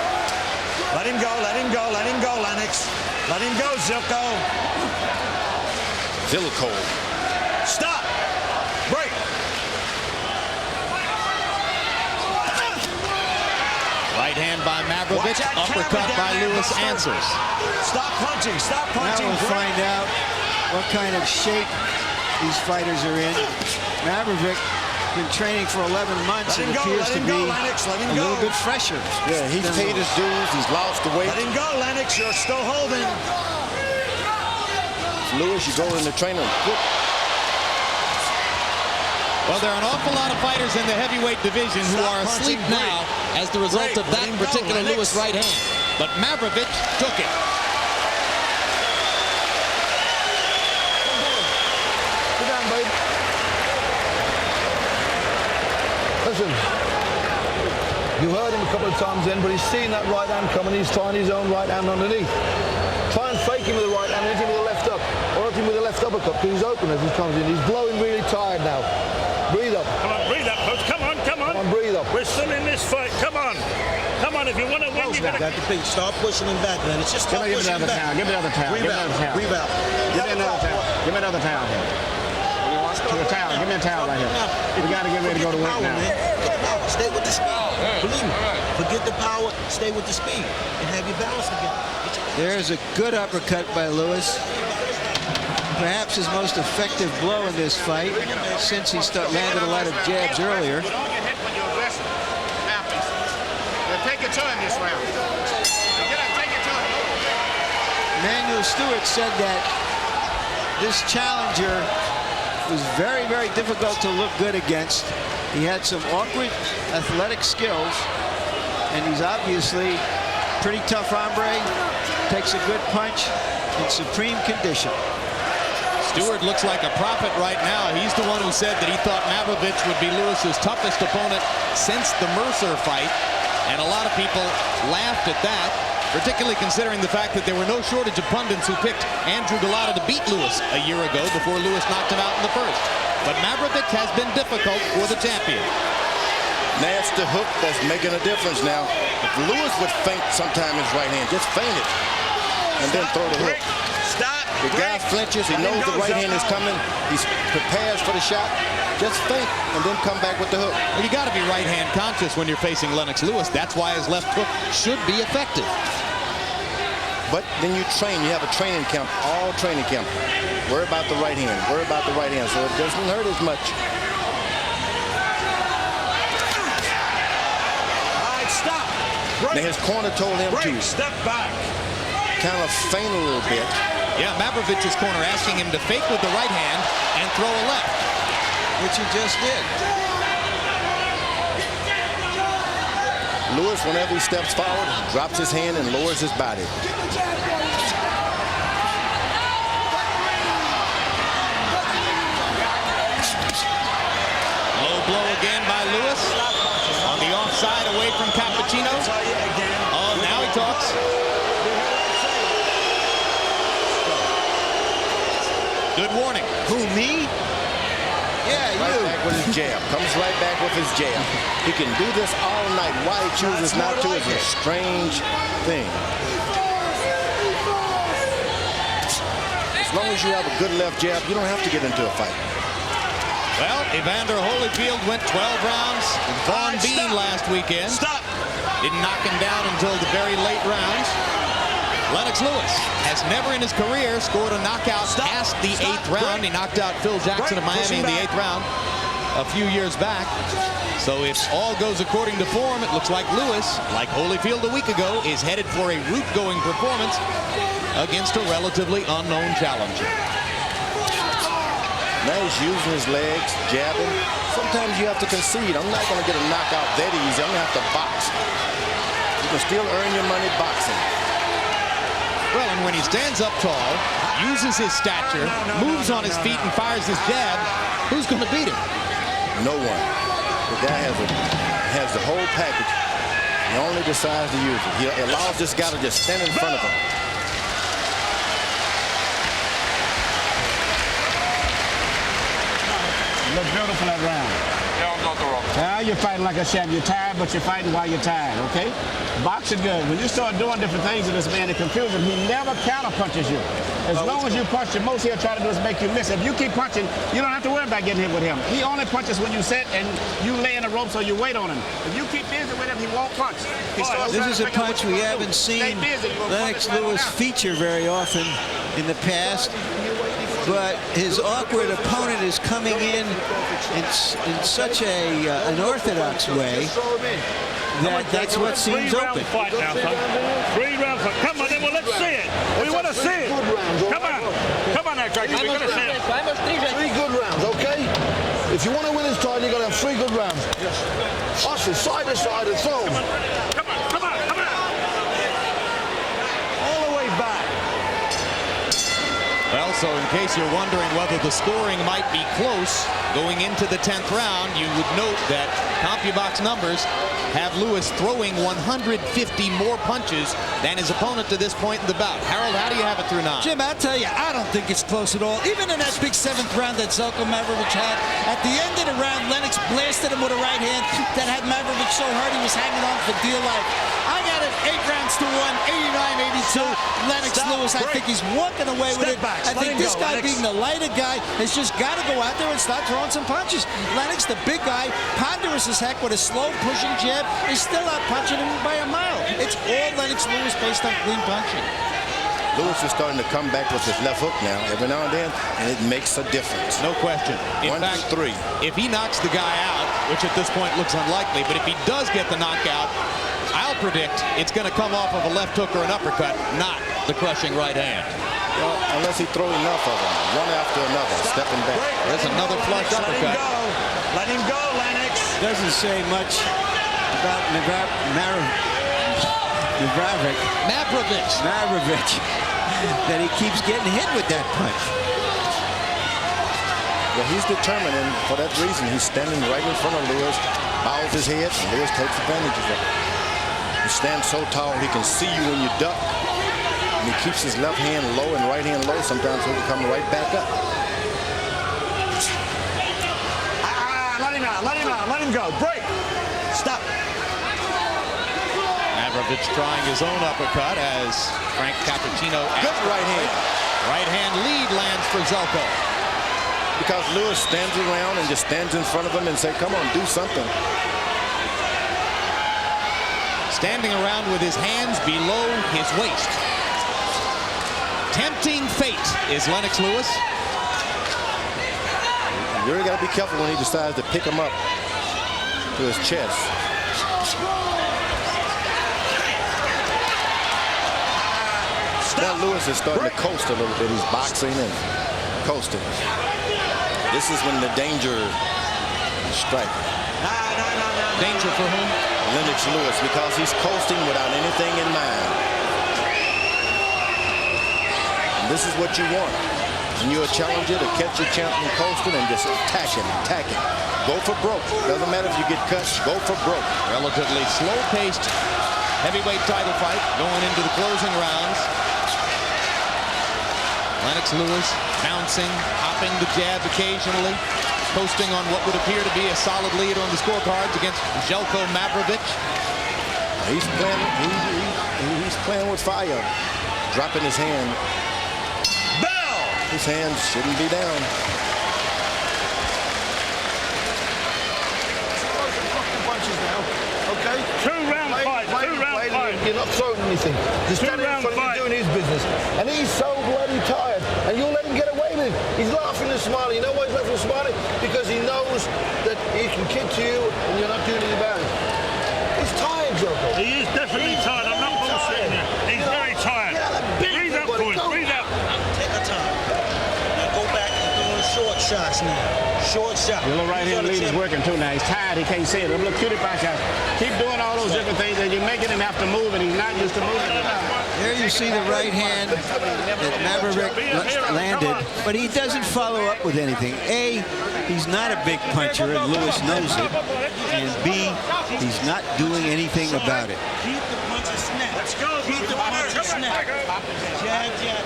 Let him go. Let him go. Let him go, Lennox. Let him go, Zeljko. Zeljko. Stop. Break. Right hand by Mavrovic, uppercut by Lewis answers. Stop punching. Stop punching. Now we'll find out what kind of shape these fighters are in. Mavrovic been training for 11 months and appears to be a little bit fresher. Yeah, he's paid his dues. He's lost the weight. Let him go, Lennox. You're still holding. Lewis, you go in the training. Well, there are an awful lot of fighters in the heavyweight division who are asleep now as the result of that particular Lewis right hand. But Mavrovic took it. Sit down, babe. Listen, you heard him a couple of times then, but he's seen that right hand coming. He's tying his own right hand underneath. Try and fake him with the right hand, hit him with the left up, or hit him with the left uppercut, because he's open as he comes in. He's blowing really tired now. Breathe up. Come on, breathe up, coach. Come on, come on. Come on, breathe up. We're still in this fight. Come on. Come on, if you want to win, you got to... Start pushing him back, man. It's just start pushing him back. Give me another towel. Breathe out. Breathe out. Give me another towel. Give me another towel here. To the towel. Give me a towel right here. We got to get ready to go to work now. Stay with the speed. Believe me. Forget the power. Stay with the speed. And have your balance again. There's a good uppercut by Lewis. Perhaps his most effective blow in this fight since he landed a lot of jabs earlier. Don't get hit when you're aggressive. Athletes. Take your turn this round. Get up, take your turn. Emanuel Stewart said that this challenger was very, very difficult to look good against. He had some awkward athletic skills, and he's obviously pretty tough hombre, takes a good punch, in supreme condition. Stewart looks like a prophet right now. He's the one who said that he thought Mavrovic would be Lewis's toughest opponent since the Mercer fight. And a lot of people laughed at that, particularly considering the fact that there were no shortage of pundits who picked Andrew Golota to beat Lewis a year ago before Lewis knocked him out in the first. But Mavrovic has been difficult for the champion. That's the hook that's making a difference now. If Lewis would feint sometime his right hand, just feint it and then throw the hook. Stop. The guy flinches. He knows the right hand is coming. He prepares for the shot. Just feint and then come back with the hook. Well, you got to be right hand conscious when you're facing Lennox Lewis. That's why his left hook should be effective. But then you train. You have a training camp, all training camp. Worry about the right hand. Worry about the right hand, so it doesn't hurt as much. All right, stop. Break. Now his corner told him to Step back. kind of feint a little bit. Yeah, Mavrovic's corner asking him to fake with the right hand and throw a left, Which he just did. Lewis, whenever he steps forward, drops his hand and lowers his body. Low blow again by Lewis on the offside away from Cappuccino. Oh, now he talks. Good warning. Who, me? Yeah, Right you. back with his jab. Comes right back with his jab. He can do this all night. Why he chooses not to is a strange thing. As long as you have a good left jab, you don't have to get into a fight. Well, Evander Holyfield went 12 rounds with Vaughn Bean last weekend. Stop. Didn't knock him down until the very late rounds. Lennox Lewis has never in his career scored a knockout past the 8th round. He knocked out Phil Jackson of Miami in the 8th round a few years back. So if all goes according to form, it looks like Lewis, like Holyfield a week ago, is headed for a route-going performance against a relatively unknown challenger. Now he's using his legs, jabbing. Sometimes you have to concede. I'm not going to get a knockout that easy. I'm going to have to box. You can still earn your money boxing. Well, and when he stands up tall, uses his stature, moves on his feet and fires his jab, who's going to beat him? No one. The guy has the whole package. He only decides to use it. He allows this guy to just stand in front of him. Look beautiful that round. Now you're fighting like a champ. You're tired, but you're fighting while you're tired, okay? Boxing good. When you start doing different things to this man, it confuses him. He never counter punches you. As long as you punch, the most he'll try to do is make you miss. If you keep punching, you don't have to worry about getting hit with him. He only punches when you sit and you lay in the ropes or you wait on him. If you keep busy with him, he won't punch. This is a punch we haven't seen Lennox Lewis feature very often in the past. But his awkward opponent is coming in such an orthodox way that's what seems open. 3-round fight now, son. 3-round fight. Come on, then, well, let's see it. We want to see it. Come on. Come on, Greg. We're going to see it. 3 good rounds, okay? If you want to win this title, you got to have 3 good rounds. Hustle, side to side, and throw. Come on, come on, come on. All the way back. Well, so in case you're wondering whether the scoring might be close going into the 10th round, you would note that CompuBox numbers have Lewis throwing 150 more punches than his opponent to this point in the bout. Harold, how do you have it through 9? Jim, I'll tell you, I don't think it's close at all. Even in that big 7th round that Zeljko Mavrovic had, at the end of the round, Lennox blasted him with a right hand that had Mavrovic so hard he was hanging on for dear life. I got it 8 rounds to 1, 89-82. Lennox Lewis, I think he's walking away with it. I think this guy, being the lighter guy, has just got to go out there and start throwing some punches. Lennox, the big guy, ponderous as heck with a slow pushing jab, is still out punching him by a mile. It's all Lennox Lewis based on clean punching. Lewis is starting to come back with his left hook now, every now and then, and it makes a difference. No question. In fact, 1, 2, 3. If he knocks the guy out, which at this point looks unlikely, but if he does get the knockout, I'll predict it's going to come off of a left hook or an uppercut, not the crushing right hand. Well, unless he throws enough of them, one after another, stepping back. There's another flush uppercut. Let him go, Lennox. Doesn't say much about Mavrovic that he keeps getting hit with that punch. Well, he's determined, and for that reason, he's standing right in front of Lewis, bows his head, and Lewis takes advantage of it. He stands so tall he can see you when you duck, and he keeps his left hand low and right hand low. Sometimes he'll come right back up. Let him go. Break. Stop. Mavrovic trying his own uppercut as Frank Cappuccino. Good right hand. Right hand lead lands for Zeljko. Because Lewis stands around and just stands in front of him and say, come on, do something. Standing around with his hands below his waist. Tempting fate is Lennox Lewis. You really got to be careful when he decides to pick him up to his chest. Now Lewis is starting to coast a little bit. He's boxing and coasting. This is when the danger strikes. Danger for whom? Lennox Lewis, because he's coasting without anything in mind. And this is what you want. And you're a challenger to catch your champion coasting and just attack him. Go for broke. Doesn't matter if you get cut, go for broke. Relatively slow-paced heavyweight title fight going into the closing rounds. Lennox Lewis bouncing, hopping the jab occasionally, posting on what would appear to be a solid lead on the scorecards against Zeljko Mavrovic. He's playing with fire, dropping his hand. Bell! His hand shouldn't be down. Punches now, okay? 2-round fight. 2-round fight. You're not throwing anything. Just standing in front of you doing his business. And he's so bloody tired. And you'll let him get away with it. He's laughing and smiling. You know why he's laughing and smiling? Because he knows that he can kick to you and you're not doing anything about it. He's tired, Zeljko. He is definitely tired. I'm not bullshitting you. He's very tired. Breathe out, boys. Breathe out. Take our time. Now go back and do short shots now. Short shot. The little right hand lead is working too now. He's tired. He can't see it. The little cutie pie shot. Keep doing all those different things, and you're making him have to move, and he's not used to moving. There you see the right hand that Mavrovic landed, but he doesn't follow up with anything. A, he's not a big puncher, and Lewis knows it. And B, he's not doing anything about it. Keep the punches snap. Let's go. Keep the punches snap. Jab, jab.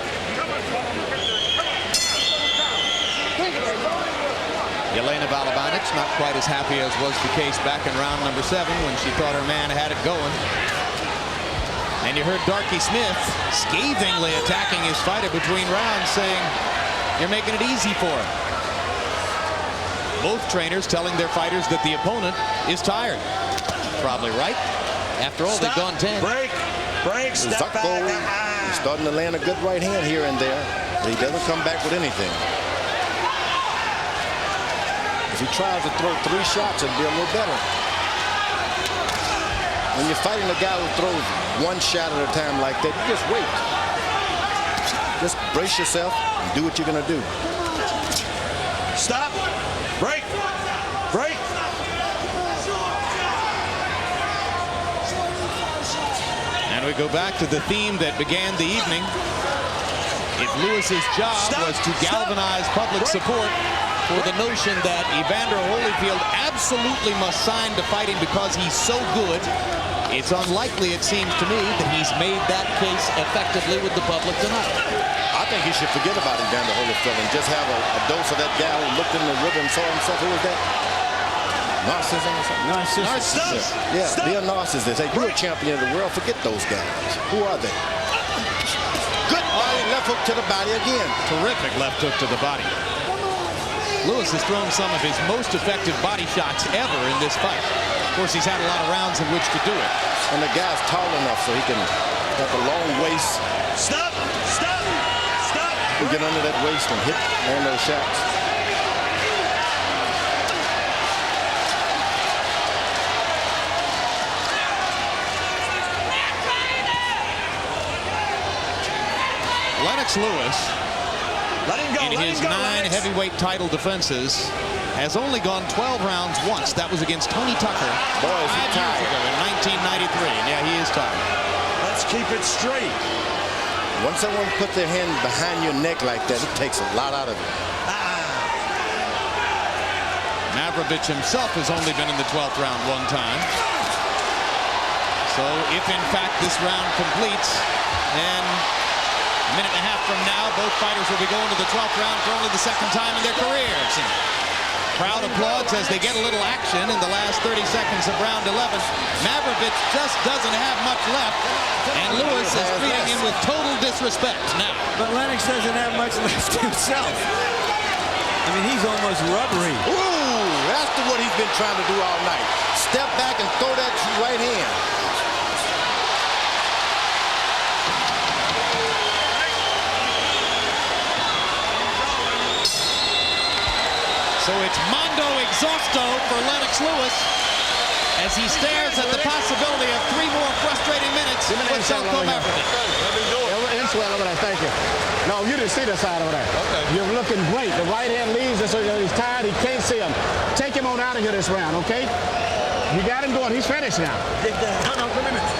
Jelena Balabanec not quite as happy as was the case back in round number 7 when she thought her man had it going. And you heard Darky Smith scathingly attacking his fighter between rounds, saying, "You're making it easy for him." Both trainers telling their fighters that the opponent is tired. Probably right. After all, they've gone 10. Break, step back. He's starting to land a good right hand here and there, but he doesn't come back with anything. If he tries to throw 3 shots, it'd be a little better. When you're fighting a guy who throws 1 shot at a time like that, you just wait. Just brace yourself and do what you're going to do. Stop. Break. Break. And we go back to the theme that began the evening. If Lewis's job was to galvanize public support for the notion that Evander Holyfield absolutely must sign to fight him because he's so good, it's unlikely, it seems to me, that he's made that case effectively with the public tonight. I think he should forget about Evander Holyfield and just have a dose of that guy who looked in the river and saw himself. Who was that? Narcissism or something? Narcissist. Yeah, be a narcissist. Hey, you're a champion of the world. Forget those guys. Who are they? Good body, left hook to the body again. Terrific left hook to the body. Lewis has thrown some of his most effective body shots ever in this fight. Of course, he's had a lot of rounds in which to do it. And the guy's tall enough so he can have a long waist. Stop. Stop. Stop. You get under that waist and land those shots. Lennox Lewis, in his 9 heavyweight title defenses, has only gone 12 rounds once. That was against Tony Tucker 5 years ago in 1993. And yeah, he is tired. Let's keep it straight. Once someone puts their hand behind your neck like that, it takes a lot out of it. Mavrovic himself has only been in the 12th round 1 time. So if in fact this round completes, then a minute and a half from now, both fighters will be going to the 12th round for only the 2nd time in their careers. Crowd applauds as they get a little action in the last 30 seconds of round 11. Mavrovic just doesn't have much left, and Lewis is treating him with total disrespect now. But Lennox doesn't have much left himself. I mean, he's almost rubbery. Ooh, that's what he's been trying to do all night. Step back and throw that right hand. So it's Mondo Exhausto for Lennox Lewis as he stares at the possibility of 3 more frustrating minutes with Zeljko Mavrovic. Inswell over there, thank you. No, you didn't see the side over there. Okay. You're looking great. The right hand leads us, so he's tired. He can't see him. Take him on out of here this round, okay? You got him going. He's finished now. No, 3 minutes.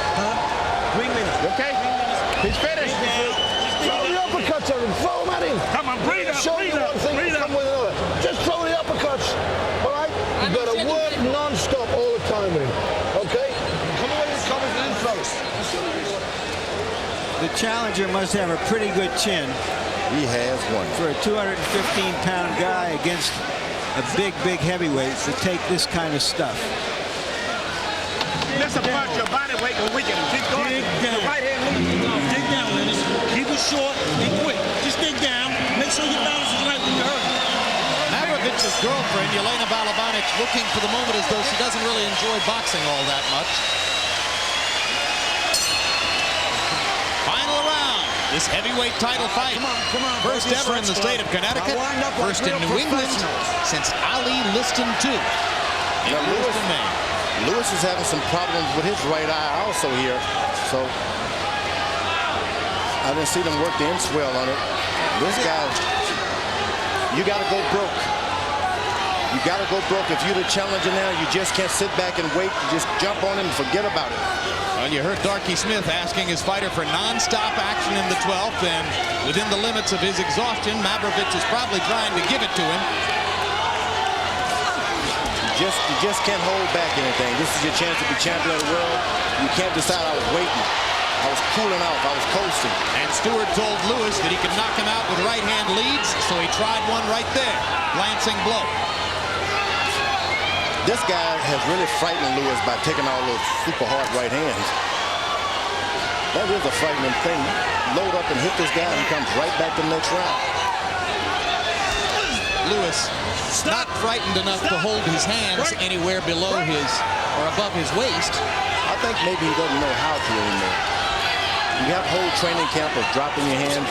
3 minutes. Okay? He's finished. Throw the uppercuts at him. Throw him at him. Come on, breathe up, Show breathe you up, one thing, breathe come up. with another. Just throw the uppercuts. All right? You've got to work non-stop all the time with him. Okay? Come away and come with throws. The challenger must have a pretty good chin. He has one. For a 215-pound guy against a big heavyweight to take this kind of stuff. This a punch, your body weight will weaken him. Keep going. Dig down. The right hand leads. Dig down, Lennox. Keep it short and quick. Just dig down. Make sure your balance is right when you hurt. Mavrovic's girlfriend, Jelena Balabanec, looking for the moment as though she doesn't really enjoy boxing all that much. Final round. This heavyweight title fight. Come on, First ever in the state of Connecticut. First in New England since Ali Liston II. In Lewiston, Maine. Lewis is having some problems with his right eye also here. So I didn't see them work the inswell on it. This guy, you got to go broke. You got to go broke. If you're the challenger now, you just can't sit back and wait. You just jump on him and forget about it. Well, you heard Darky Smith asking his fighter for non-stop action in the 12th, and within the limits of his exhaustion, Mavrovic is probably trying to give it to him. You just can't hold back anything. This is your chance to be champion of the world. You can't decide. I was waiting. I was cooling off. I was coasting. And Stewart told Lewis that he could knock him out with right-hand leads, so he tried one right there. Glancing blow. This guy has really frightened Lewis by taking all those super hard right hands. That is a frightening thing. Load up and hit this guy, and he comes right back the next round. Lewis not frightened enough to hold his hands anywhere below his or above his waist. I think maybe he doesn't know how to anymore. You have whole training camp of dropping your hands,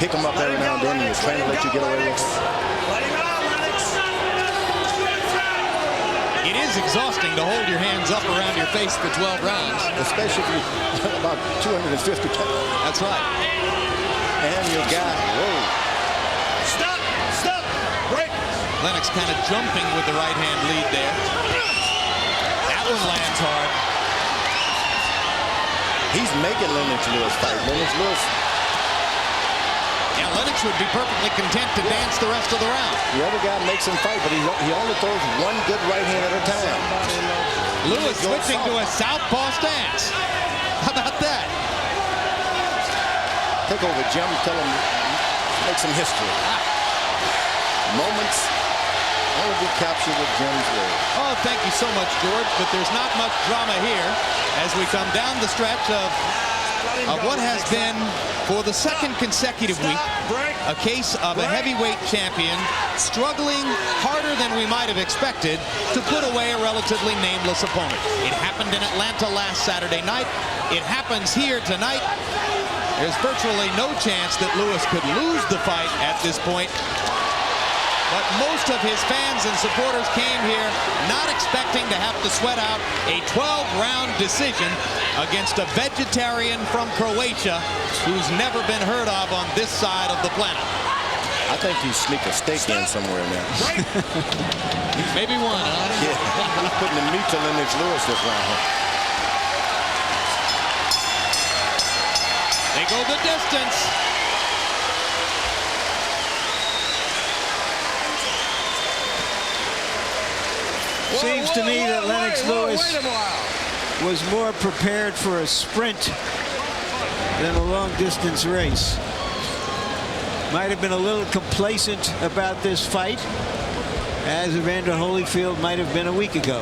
pick them up every now and then, and your trainer let you get away with it. It is exhausting to hold your hands up around your face for 12 rounds. Especially if you're about 250 pounds. That's right. And your guy, whoa. Stop, break. Lennox kind of jumping with the right-hand lead there. That one lands hard. He's making Lennox Lewis fight. Lennox Lewis. Yeah, Lennox would be perfectly content to dance the rest of the round. The other guy makes him fight, but he only throws one good right hand at a time. Lewis switching to a southpaw stance. How about that? Take over, Jim. Tell him, make some history. Moments only be captured with Jim's word. Oh, thank you so much, George. But there's not much drama here as we come down the stretch of what has been, for the second consecutive week, a case of a heavyweight champion struggling harder than we might have expected to put away a relatively nameless opponent. It happened in Atlanta last Saturday night. It happens here tonight. There's virtually no chance that Lewis could lose the fight at this point. But most of his fans and supporters came here not expecting to have to sweat out a 12-round decision against a vegetarian from Croatia who's never been heard of on this side of the planet. I think he sneaked a steak in somewhere now. Maybe one, huh? Yeah, he's putting the meat to Lennox Lewis this round. They go the distance. Seems to me that Lennox Lewis was more prepared for a sprint than a long-distance race. Might have been a little complacent about this fight, as Evander Holyfield might have been a week ago.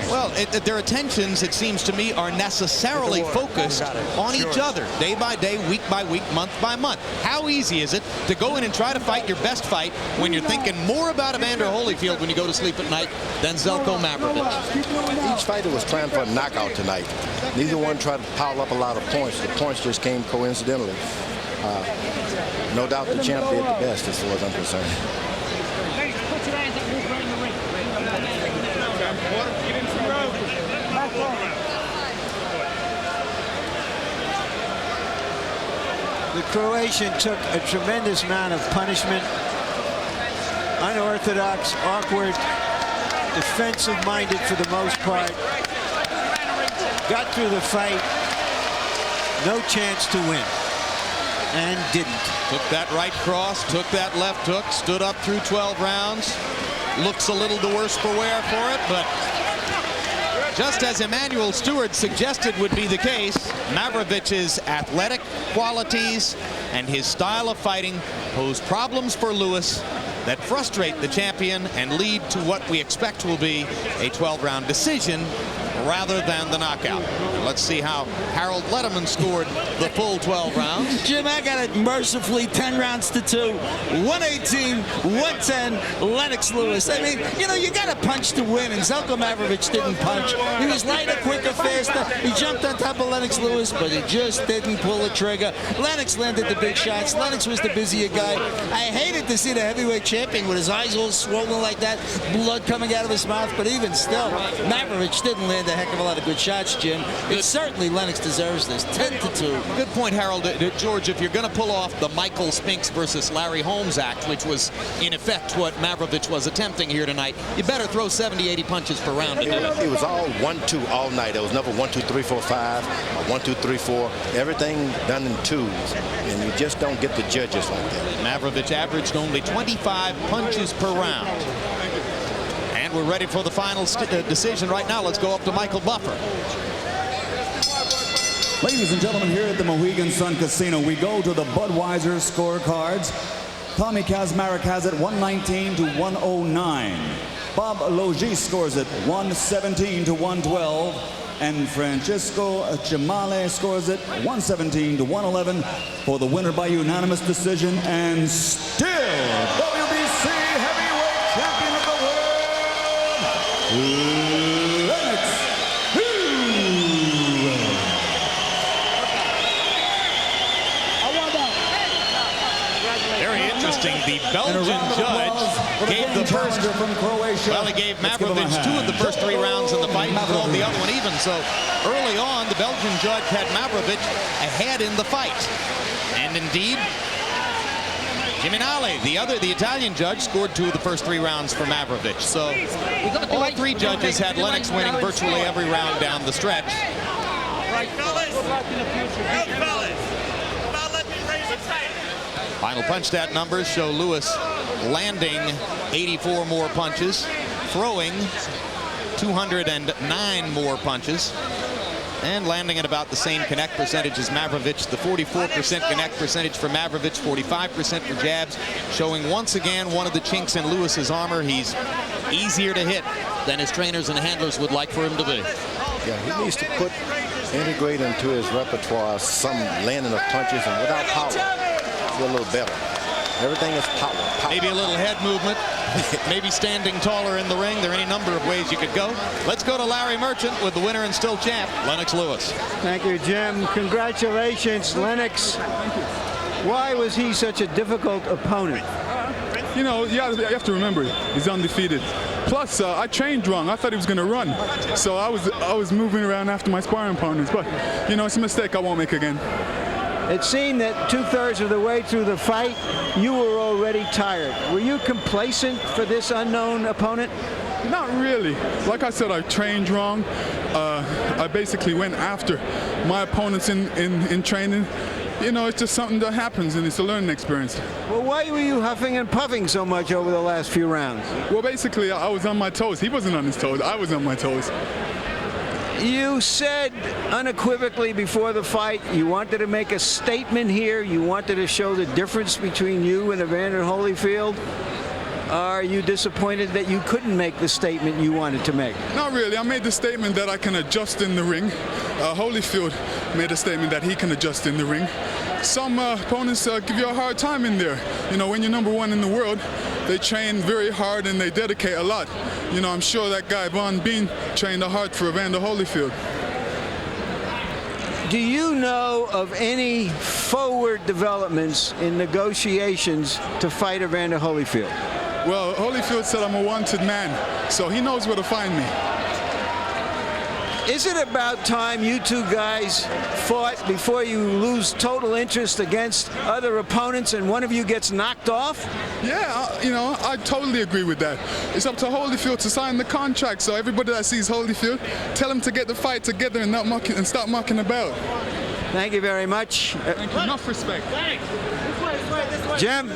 Well, their attentions, it seems to me, are necessarily focused on each other, day by day, week by week, month by month. How easy is it to go in and try to fight your best fight when you're thinking more about Evander Holyfield when you go to sleep at night than Zeljko Mavrovic? Each fighter was trying for a knockout tonight. Neither one tried to pile up a lot of points. The points just came coincidentally. No doubt the champ did the best as far as I'm concerned. The Croatian took a tremendous amount of punishment. Unorthodox, awkward, defensive-minded for the most part. Got through the fight, no chance to win, and didn't. Took that right cross, took that left hook, stood up through 12 rounds. Looks a little the worse for wear for it, but just as Emanuel Stewart suggested would be the case, Mavrovic's athletic qualities and his style of fighting pose problems for Lewis that frustrate the champion and lead to what we expect will be a 12-round decision rather than the knockout. Let's see how Harold Letterman scored the full 12 rounds. Jim, I got it mercifully 10 rounds to 2, 118, 110, Lennox Lewis. I mean, you know, you got to punch to win, and Zeljko Mavrovic didn't punch. He was lighter, quicker, faster. He jumped on top of Lennox Lewis, but he just didn't pull the trigger. Lennox landed the big shots. Lennox was the busier guy. I hated to see the heavyweight champion with his eyes all swollen like that, blood coming out of his mouth, but even still, Mavrovic didn't land a heck of a lot of good shots, Jim. certainly Lennox deserves this. 10-2. Good point, Harold. George, if you're going to pull off the Michael Spinks versus Larry Holmes act, which was in effect what Mavrovic was attempting here tonight, you better throw 70, 80 punches per round to do it. It was all 1-2 all night. There was never 1, 2, 3, 4, 5, 1, 2, 3, 4. Everything done in twos, and you just don't get the judges like that. Mavrovic averaged only 25 punches per round. And we're ready for the final decision right now. Let's go up to Michael Buffer. Ladies and gentlemen, here at the Mohegan Sun Casino, we go to the Budweiser scorecards. Tommy Kazmarek has it 119-109. Bob Logis scores it 117-112. And Francisco Chimale scores it 117-111 for the winner by unanimous decision, and still WBC heavyweight champion of the world, Lennox. Very interesting. The Belgian judge gave the first. Well, he gave Mavrovic 2 of the first 3 rounds in the fight and called the other one even. So early on, the Belgian judge had Mavrovic ahead in the fight. And indeed, Giminale, the Italian judge, scored 2 of the first 3 rounds for Mavrovic. So all 3 judges had Lennox winning virtually every round down the stretch. Right, fellas. Good luck in the future. Hey, fellas. About let me raise a fight. Final punch stat numbers show Lewis landing 84 more punches, throwing 209 more punches, and landing at about the same connect percentage as Mavrovic. The 44% connect percentage for Mavrovic, 45% for jabs, showing once again one of the chinks in Lewis's armor. He's easier to hit than his trainers and handlers would like for him to be. Yeah, he needs to integrate into his repertoire some landing of punches, and without power, a little better. Everything is power. Maybe a little head movement, maybe standing taller in the ring. There are any number of ways you could go. Let's go to Larry Merchant with the winner and still champ, Lennox Lewis. Thank you, Jim. Congratulations, Lennox. Why was he such a difficult opponent? You know, you have to remember, he's undefeated. Plus, I trained wrong. I thought he was going to run. So I was moving around after my sparring opponents. But, you know, it's a mistake I won't make again. It seemed that 2/3 of the way through the fight, you were already tired. Were you complacent for this unknown opponent? Not really. Like I said, I trained wrong. I basically went after my opponents in training. You know, it's just something that happens, and it's a learning experience. Well, why were you huffing and puffing so much over the last few rounds? Well, basically, I was on my toes. He wasn't on his toes. I was on my toes. You said unequivocally before the fight you wanted to make a statement here. You wanted to show the difference between you and Evander Holyfield. Are you disappointed that you couldn't make the statement you wanted to make? Not really. I made the statement that I can adjust in the ring. Holyfield made a statement that he can adjust in the ring. Some opponents give you a hard time in there. You know, when you're #1 in the world, they train very hard and they dedicate a lot. You know, I'm sure that guy Von Bean trained hard for Evander Holyfield. Do you know of any forward developments in negotiations to fight Evander Holyfield? Well, Holyfield said I'm a wanted man, so he knows where to find me. Is it about time you two guys fought before you lose total interest against other opponents and one of you gets knocked off? Yeah, you know, I totally agree with that. It's up to Holyfield to sign the contract, so everybody that sees Holyfield, tell him to get the fight together and not mucking and stop mucking about. Thank you very much. Thank you. Enough respect. Jim.